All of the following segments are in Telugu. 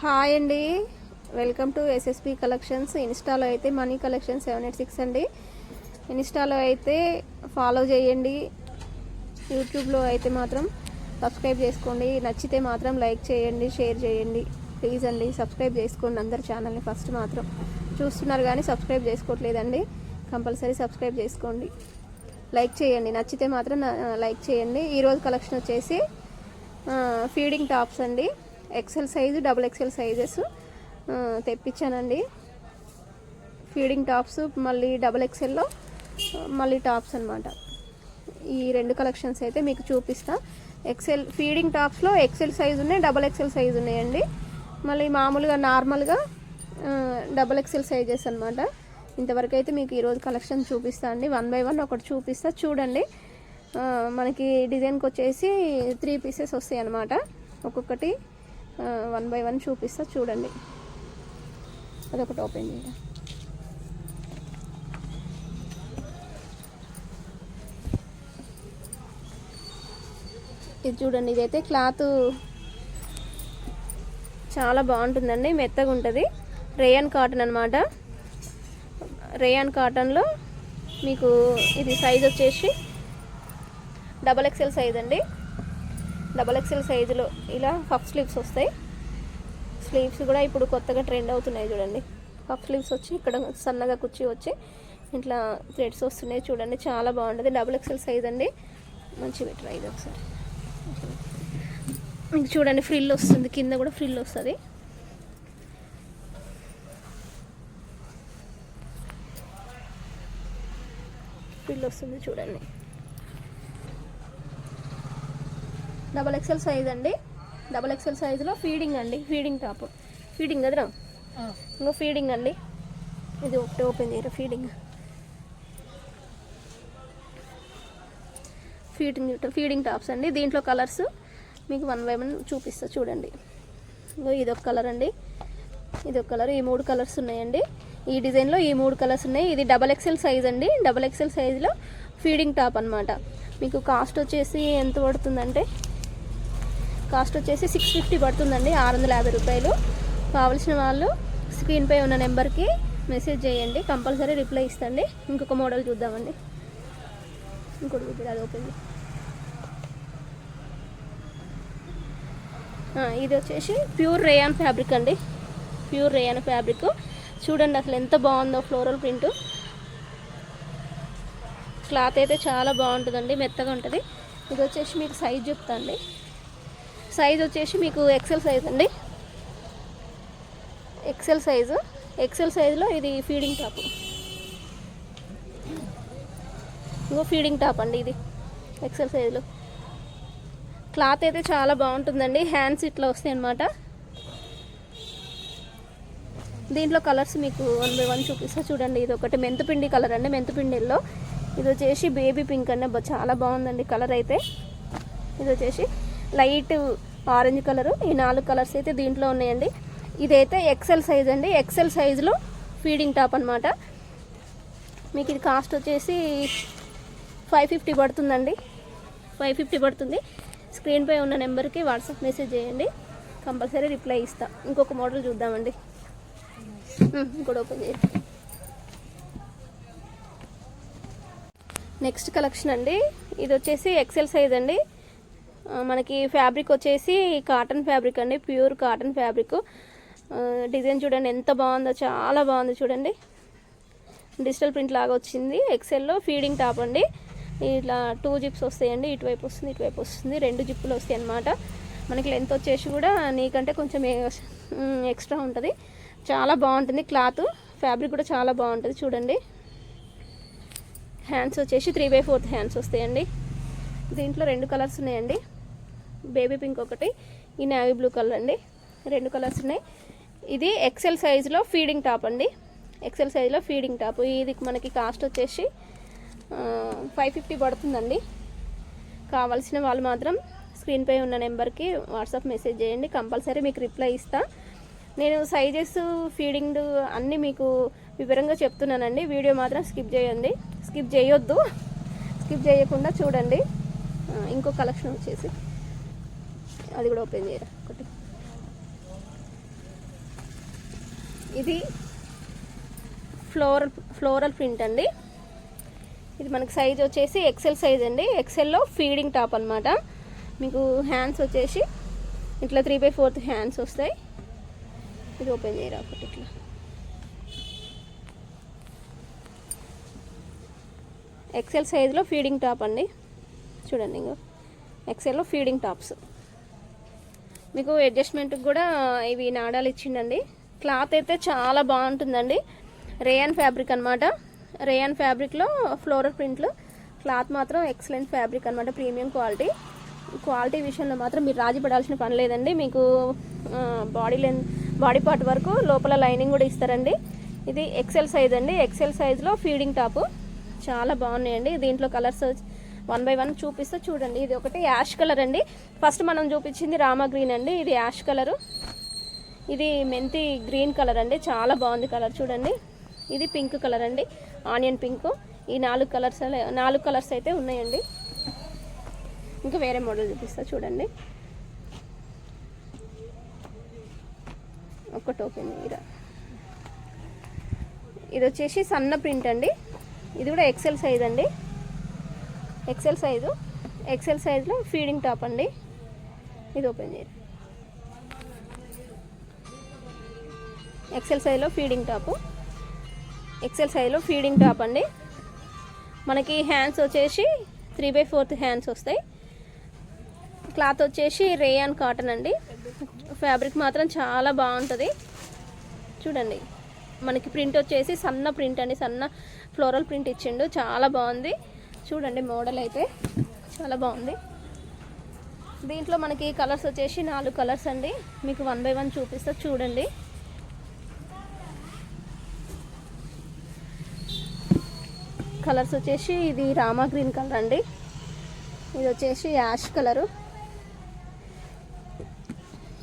హాయ్ అండి, వెల్కమ్ టు ఎస్ఎస్పి కలెక్షన్స్. ఇన్స్టాలో అయితే మనీ కలెక్షన్ 786 అండి. ఇన్స్టాలో అయితే ఫాలో చేయండి, యూట్యూబ్లో అయితే మాత్రం సబ్స్క్రైబ్ చేసుకోండి. నచ్చితే మాత్రం లైక్ చేయండి, షేర్ చేయండి. ప్లీజ్ అండి, సబ్స్క్రైబ్ చేసుకోండి. అందరు ఛానల్ని ఫస్ట్ మాత్రం చూస్తున్నారు కానీ సబ్స్క్రైబ్ చేసుకోవట్లేదండి. కంపల్సరీ సబ్స్క్రైబ్ చేసుకోండి, లైక్ చేయండి. నచ్చితే మాత్రం లైక్ చేయండి. ఈరోజు కలెక్షన్ వచ్చేసి ఫీడింగ్ టాప్స్ అండి. XL size, double XL sizes తెప్పించానండి. ఫీడింగ్ టాప్స్, మళ్ళీ డబుల్ ఎక్సెల్లో మళ్ళీ టాప్స్ అనమాట. ఈ రెండు కలెక్షన్స్ అయితే మీకు చూపిస్తా. ఎక్సెల్ ఫీడింగ్ టాప్స్లో ఎక్సెల్ సైజు ఉన్నాయి, డబుల్ ఎక్సెల్ సైజు ఉన్నాయండి. మళ్ళీ మామూలుగా నార్మల్గా డబుల్ ఎక్సెల్ సైజెస్ అనమాట. ఇంతవరకు అయితే మీకు ఈరోజు కలెక్షన్ చూపిస్తా అండి. 1 by 1 ఒకటి చూపిస్తా చూడండి. మనకి డిజైన్కి వచ్చేసి 3 పీసెస్ వస్తాయి అన్నమాట. ఒక్కొక్కటి 1 by 1 చూపిస్తా చూడండి. అదొకటి ఓపెన్ చేయండి. ఇది చూడండి, ఇదైతే క్లాత్ చాలా బాగుంటుందండి, మెత్తగా ఉంటుంది. రేయాన్ కాటన్ అనమాట. రేయాన్ కాటన్లో మీకు ఇది సైజ్ వచ్చేసి డబల్ ఎక్సెల్ సైజ్ అండి. డబల్ ఎక్సెల్ సైజులో ఇలా పఫ్ స్లీవ్స్ వస్తాయి. స్లీవ్స్ కూడా ఇప్పుడు కొత్తగా ట్రెండ్ అవుతున్నాయి చూడండి. పఫ్ స్లీవ్స్ వచ్చి ఇక్కడ సన్నగా కుర్చీ వచ్చి ఇట్లా థ్రెడ్స్ వస్తున్నాయి చూడండి. చాలా బాగుంటుంది. డబుల్ ఎక్సెల్ సైజ్ అండి. మంచి బెటర్ ఇది ఒకసారి మీకు చూడండి. ఫ్రిల్ వస్తుంది, కింద కూడా ఫ్రిల్ వస్తుంది. ఫ్రిల్ వస్తుంది చూడండి. డబల్ ఎక్సెల్ సైజ్ అండి. డబల్ ఎక్సెల్ సైజులో ఫీడింగ్ అండి. ఫీడింగ్ టాప్, ఫీడింగ్ కదరా, ఇంకో ఫీడింగ్ అండి. ఇది ఒకటి ఓపెన్ చేయరు. ఫీడింగ్ టాప్స్ అండి. దీంట్లో కలర్స్ మీకు 1 by 1 చూపిస్తా చూడండి. ఇంకో ఇదొక కలర్ అండి, ఇదొక కలర్. ఈ 3 కలర్స్ ఉన్నాయండి. ఈ డిజైన్లో ఈ 3 కలర్స్ ఉన్నాయి. ఇది డబల్ ఎక్సెల్ సైజ్ అండి. డబల్ ఎక్సెల్ సైజులో ఫీడింగ్ టాప్ అనమాట. మీకు కాస్ట్ వచ్చేసి ఎంత పడుతుందంటే, కాస్ట్ వచ్చేసి 650 పడుతుందండి, 650 రూపాయలు. కావాల్సిన వాళ్ళు స్క్రీన్పై ఉన్న నెంబర్కి మెసేజ్ చేయండి, కంపల్సరీ రిప్లై ఇస్తండి. ఇంకొక మోడల్ చూద్దామండి. ఇంకోటి చూద్దాం, అది ఓపెన్. ఇది వచ్చేసి ప్యూర్ రేయాన్ ఫ్యాబ్రిక్ అండి. ప్యూర్ రేయాన్ ఫ్యాబ్రిక్ చూడండి అసలు ఎంత బాగుందో. Floral print. క్లాత్ అయితే చాలా బాగుంటుందండి, మెత్తగా ఉంటుంది. ఇది వచ్చేసి మీకు సైజ్ చెప్తా అండి. సైజ్ వచ్చేసి మీకు ఎక్సెల్ సైజ్ అండి. XL size. ఎక్సెల్ సైజులో ఇది ఫీడింగ్ టాప్. ఇంకో ఫీడింగ్ టాప్ అండి. ఇది ఎక్సెల్ సైజులో. క్లాత్ అయితే చాలా బాగుంటుందండి. హ్యాండ్స్ ఇట్లా వస్తాయి అన్నమాట. దీంట్లో కలర్స్ మీకు 1 by 1 చూపిస్తా చూడండి. ఇది ఒకటి మెంతుపిండి కలర్ అండి, మెంతుపిండిల్లో. ఇది వచ్చేసి బేబీ పింక్ అండి. చాలా బాగుందండి కలర్ అయితే. ఇది వచ్చేసి లైట్ ఆరెంజ్ కలరు. ఈ 4 కలర్స్ అయితే దీంట్లో ఉన్నాయండి. ఇదైతే ఎక్సెల్ సైజ్ అండి. ఎక్సెల్ సైజులో ఫీడింగ్ టాప్ అనమాట. మీకు ఇది కాస్ట్ వచ్చేసి 550 పడుతుందండి. 550 పడుతుంది. స్క్రీన్పై ఉన్న నెంబర్కి వాట్సాప్ మెసేజ్ చేయండి, కంపల్సరీ రిప్లై ఇస్తా. ఇంకొక మోడల్ చూద్దామండి. ఇంకోటి ఓపెన్ చేయండి. నెక్స్ట్ కలెక్షన్ అండి. ఇది వచ్చేసి ఎక్సెల్ సైజ్ అండి. మనకి ఫ్యాబ్రిక్ వచ్చేసి కాటన్ ఫ్యాబ్రిక్ అండి, ప్యూర్ కాటన్ ఫ్యాబ్రిక్. డిజైన్ చూడండి ఎంత బాగుందో, చాలా బాగుంది చూడండి. డిజిటల్ ప్రింట్ లాగా వచ్చింది. ఎక్సెల్లో ఫీడింగ్ టాప్ అండి. ఇట్లా 2 జిప్స్ వస్తాయండి. ఇటువైపు వస్తుంది, ఇటువైపు వస్తుంది. 2 జిప్పులు వస్తాయి అన్నమాట. మనకి లెంత్ వచ్చేసి కూడా నీకంటే కొంచెం ఎక్స్ట్రా ఉంటుంది. చాలా బాగుంటుంది క్లాత్. ఫ్యాబ్రిక్ కూడా చాలా బాగుంటుంది చూడండి. హ్యాండ్స్ వచ్చేసి 3 by 4 హ్యాండ్స్ వస్తాయండి. దీంట్లో 2 కలర్స్ ఉన్నాయండి. బేబీ పింక్ ఒకటి, ఈ నేవీ బ్లూ కలర్ అండి. 2 కలర్స్ ఉన్నాయి. ఇది ఎక్సెల్ సైజులో ఫీడింగ్ టాప్ అండి. ఎక్సెల్ సైజులో ఫీడింగ్ టాప్. ఇది మనకి కాస్ట్ వచ్చేసి 550 పడుతుందండి. కావాల్సిన వాళ్ళు మాత్రం స్క్రీన్పై ఉన్న నెంబర్కి వాట్సాప్ మెసేజ్ చేయండి, కంపల్సరీ మీకు రిప్లై ఇస్తా. నేను సైజెస్, ఫీడింగ్ అన్నీ మీకు వివరంగా చెప్తున్నానండి. వీడియో మాత్రం స్కిప్ చేయొద్దు. స్కిప్ చేయకుండా చూడండి. ఇంకో కలెక్షన్ వచ్చేసి అది కూడా ఓపెన్ చేయరా ఒకటి. ఇది ఫ్లోరల్ ప్రింట్ అండి. ఇది మనకి సైజ్ వచ్చేసి ఎక్సెల్ సైజ్ అండి. ఎక్సెల్లో ఫీడింగ్ టాప్ అనమాట. మీకు హ్యాండ్స్ వచ్చేసి ఇట్లా 3/4 హ్యాండ్స్ వస్తాయి. ఇది ఓపెన్ చేయరా ఒకటి ఇట్లా. ఎక్సెల్ సైజులో ఫీడింగ్ టాప్ అండి. చూడండి, ఇంకో ఎక్సెల్లో ఫీడింగ్ టాప్స్. మీకు అడ్జస్ట్మెంట్కి కూడా ఇవి నాడాలు ఇచ్చిండండి. క్లాత్ అయితే చాలా బాగుంటుందండి. రేయాన్ ఫ్యాబ్రిక్ అనమాట. రేయాన్ ఫ్యాబ్రిక్లో ఫ్లోరల్ ప్రింట్లు. క్లాత్ మాత్రం ఎక్సలెంట్ ఫ్యాబ్రిక్ అనమాట. ప్రీమియం క్వాలిటీ విషయంలో మాత్రం మీరు రాజీ పడాల్సిన పని లేదండి. మీకు బాడీ పార్ట్ వరకు లోపల లైనింగ్ కూడా ఇస్తారండి. ఇది ఎక్సెల్ సైజ్ అండి. ఎక్సెల్ సైజ్లో ఫీడింగ్ టాపు చాలా బాగున్నాయండి. దీంట్లో కలర్స్ 1 by 1 చూపిస్తే చూడండి. ఇది ఒకటి యాష్ కలర్ అండి. ఫస్ట్ మనం చూపించింది రామా గ్రీన్ అండి. ఇది యాష్ కలరు. ఇది మెంతి గ్రీన్ కలర్ అండి. చాలా బాగుంది కలర్ చూడండి. ఇది పింక్ కలర్ అండి, ఆనియన్ పింక్. ఈ 4 కలర్స్ అయితే ఉన్నాయండి. ఇంకా వేరే మోడల్ చూపిస్తా చూడండి. ఒకటి ఓపెన్ ఇరా. ఇది వచ్చేసి సన్న ప్రింట్ అండి. ఇది కూడా ఎక్సెల్ సైజ్ అండి. ఎక్సెల్ సైజులో ఫీడింగ్ టాప్ అండి. ఇది ఓపెన్ చేయండి. ఎక్సెల్ సైజులో ఫీడింగ్ టాప్ అండి. మనకి హ్యాండ్స్ వచ్చేసి 3/4 హ్యాండ్స్ వస్తాయి. క్లాత్ వచ్చేసి రేయాన్ కాటన్ అండి. ఫ్యాబ్రిక్ మాత్రం చాలా బాగుంటుంది చూడండి. మనకి ప్రింట్ వచ్చేసి సన్న ప్రింట్ అండి. సన్న ఫ్లోరల్ ప్రింట్ ఇచ్చిండు. చాలా బాగుంది చూడండి. మోడల్ అయితే చాలా బాగుంది. దీంట్లో మనకి కలర్స్ వచ్చేసి 4 కలర్స్ అండి. మీకు 1 by 1 చూపిస్తా చూడండి. కలర్స్ వచ్చేసి ఇది రామా గ్రీన్ కలర్ అండి. ఇది వచ్చేసి యాష్ కలరు.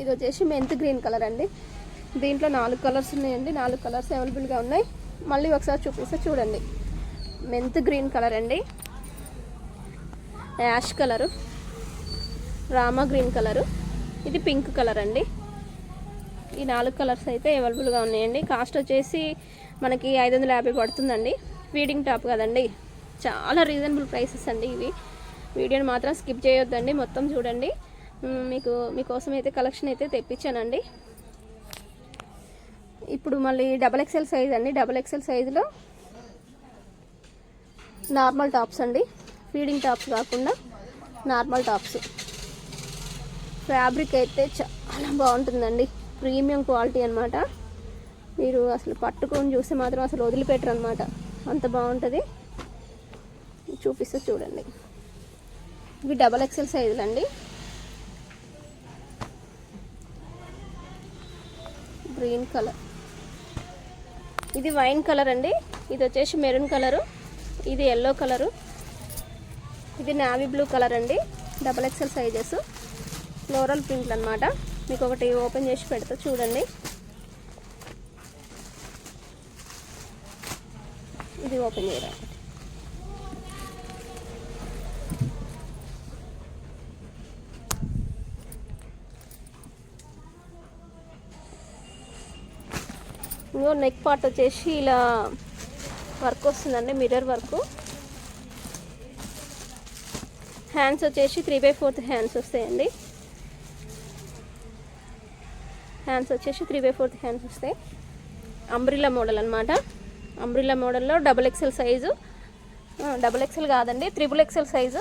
ఇది వచ్చేసి మెంత్ గ్రీన్ కలర్ అండి. దీంట్లో 4 కలర్స్ ఉన్నాయండి. 4 కలర్స్ అవైలబుల్గా ఉన్నాయి. మళ్ళీ ఒకసారి చూపిస్తే చూడండి. మెంత్ గ్రీన్ కలర్ అండి, యాష్ కలరు, రామా గ్రీన్ కలరు, ఇది పింక్ కలర్ అండి. ఈ 4 కలర్స్ అయితే అవైలబుల్గా ఉన్నాయండి. కాస్ట్ వచ్చేసి మనకి 550 పడుతుందండి. ఫీడింగ్ టాప్ కదండి, చాలా రీజనబుల్ ప్రైసెస్ అండి ఇవి. వీడియోని మాత్రం స్కిప్ చేయొద్దండి, మొత్తం చూడండి. మీకోసం అయితే కలెక్షన్ అయితే తెప్పించానండి. ఇప్పుడు మళ్ళీ XXL సైజ్ అండి. XXL సైజులో నార్మల్ టాప్స్ అండి. ఫీడింగ్ టాప్స్ కాకుండా నార్మల్ టాప్స్. ఫ్యాబ్రిక్ అయితే చాలా బాగుంటుందండి. ప్రీమియం క్వాలిటీ అనమాట. మీరు అసలు పట్టుకొని చూస్తే మాత్రం అసలు వదిలిపెట్టరు అనమాట, అంత బాగుంటుంది. చూపిస్తే చూడండి. ఇవి XXL సైజులు అండి. గ్రీన్ కలర్, ఇది వైన్ కలర్ అండి. ఇది వచ్చేసి మెరూన్ కలరు, ఇది ఎల్లో కలరు, ఇది నావీ బ్లూ కలర్ అండి. XXL సైజెస్ ఫ్లోరల్ ప్రింట్లు అనమాట. మీకు ఒకటి ఓపెన్ చేసి పెడతా చూడండి. ఇది ఓపెన్ చేయరా. ఇంకో నెక్ పార్ట్ వచ్చేసి ఇలా వర్క్ వస్తుందండి, మిర్రర్ వర్క్. హ్యాండ్స్ వచ్చేసి 3/4 హ్యాండ్స్ వస్తాయండి. హ్యాండ్స్ వచ్చేసి 3/4 హ్యాండ్స్ వస్తాయి. అంబ్రిల్లా మోడల్ అనమాట. అంబ్రిల్లా మోడల్లో XXL సైజు, XXL కాదండి, XXL సైజు.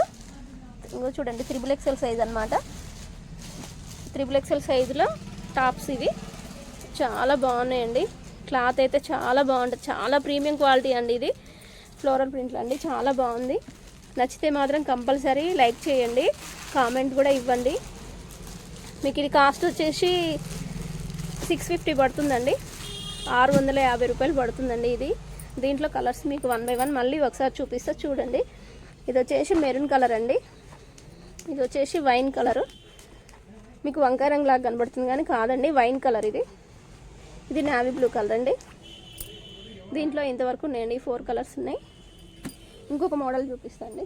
ఇంకో చూడండి, XXL సైజ్ అనమాట. XXL సైజులో టాప్స్ ఇవి చాలా బాగున్నాయండి. క్లాత్ అయితే చాలా బాగుంటుంది, చాలా ప్రీమియం క్వాలిటీ అండి. ఇది ఫ్లోరల్ ప్రింట్లు అండి, చాలా బాగుంది. నచ్చితే మాత్రం కంపల్సరీ లైక్ చేయండి, కామెంట్ కూడా ఇవ్వండి. మీకు ఇది కాస్ట్ వచ్చేసి 650 పడుతుందండి. 650 రూపాయలు పడుతుందండి ఇది. దీంట్లో కలర్స్ మీకు 1 by 1 మళ్ళీ ఒకసారి చూపిస్తా చూడండి. ఇది వచ్చేసి మెరూన్ కలర్ అండి. ఇది వచ్చేసి వైన్ కలరు. మీకు వంకాయ రంగు లాగా కనబడుతుంది కానీ కాదండి, వైన్ కలర్ ఇది. ఇది నావీ బ్లూ కలర్ అండి. దీంట్లో ఇంతవరకు ఉన్నాయండి 4 కలర్స్ ఉన్నాయి. ఇంకొక మోడల్ చూపిస్తాండి.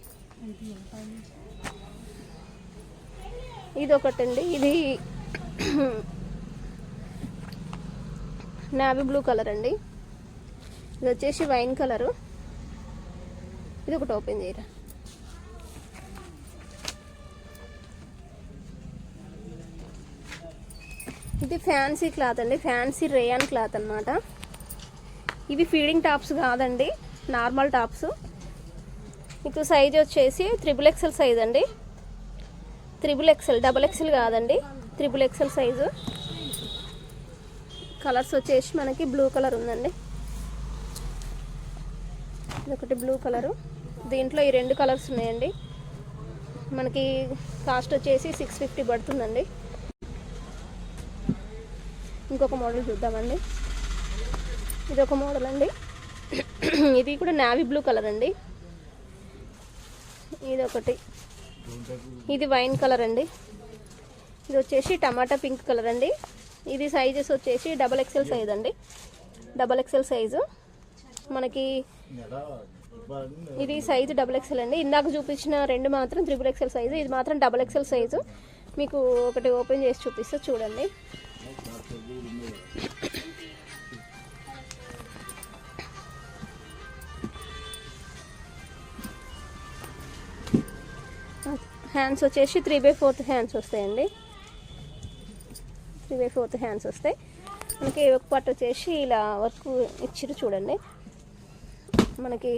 ఇది ఒకటండి. ఇది నావీ బ్లూ కలర్ అండి. ఇది వచ్చేసి వైన్ కలరు. ఇది ఒకటి ఓపెన్ చేయరా. ఇది ఫ్యాన్సీ క్లాత్ అండి, ఫ్యాన్సీ రేయాన్ క్లాత్ అనమాట. ఇవి ఫీడింగ్ టాప్స్ కాదండి, నార్మల్ టాప్స్. మీకు సైజ్ వచ్చేసి XXL సైజ్ అండి. XXL, XXL కాదండి, XXL సైజు. కలర్స్ వచ్చేసి మనకి బ్లూ కలర్ ఉందండి, ఇదొకటి బ్లూ కలరు. దీంట్లో ఈ 2 కలర్స్ ఉన్నాయండి. మనకి కాస్ట్ వచ్చేసి 650 పడుతుందండి. ఇంకొక మోడల్ చూద్దామండి. ఇది ఒక మోడల్ అండి. ఇది కూడా నావీ బ్లూ కలర్ అండి. ఇది ఒకటి, ఇది వైన్ కలర్ అండి. ఇది వచ్చేసి టమాటా పింక్ కలర్ అండి. ఇది సైజెస్ వచ్చేసి XXL సైజ్ అండి, XXL సైజు. మనకి ఇది సైజు XXL అండి. ఇందాక చూపించిన 2 మాత్రం XXL సైజు, ఇది మాత్రం XXL సైజు. మీకు ఒకటి ఓపెన్ చేసి చూపిస్తా చూడండి. హ్యాండ్స్ వచ్చేసి 3/4 హ్యాండ్స్ వస్తాయండి, 3/4 హ్యాండ్స్ వస్తాయి. మనకి ఒక పట్టు వచ్చేసి ఇలా వర్క్ ఇచ్చిరు చూడండి. మనకి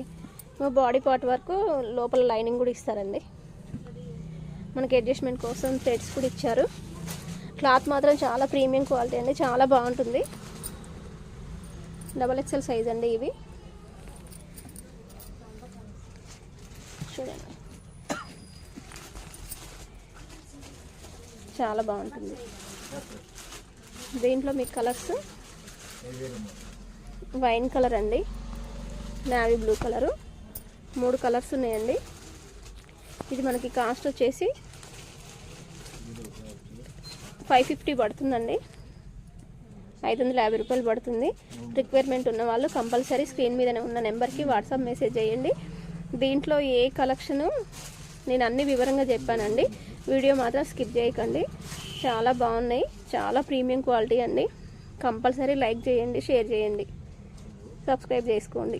బాడీ పార్ట్ వరకు లోపల లైనింగ్ కూడా ఇస్తారండి. మనకి అడ్జస్ట్మెంట్ కోసం థ్రెడ్స్ కూడా ఇచ్చారు. క్లాత్ మాత్రం చాలా ప్రీమియం క్వాలిటీ అండి, చాలా బాగుంటుంది. XXL సైజ్ అండి ఇవి. చూడండి చాలా బాగుంటుంది. దీంట్లో మీకు కలర్స్ వైన్ కలర్ అండి, నావీ బ్లూ కలరు, 3 కలర్స్ ఉన్నాయండి. ఇది మనకి కాస్ట్ వచ్చేసి 550 పడుతుందండి, 550 రూపాయలు పడుతుంది. రిక్వైర్మెంట్ ఉన్న వాళ్ళు కంపల్సరీ స్క్రీన్ మీద ఉన్న నెంబర్కి వాట్సాప్ మెసేజ్ చేయండి. దీంట్లో ఏ కలెక్షను నేను అన్ని వివరంగా చెప్పానండి, వీడియో మాత్రం స్కిప్ చేయకండి. చాలా బాగున్నాయి, చాలా ప్రీమియం క్వాలిటీ అండి. కంపల్సరీ లైక్ చేయండి, షేర్ చేయండి, సబ్స్క్రైబ్ చేసుకోండి.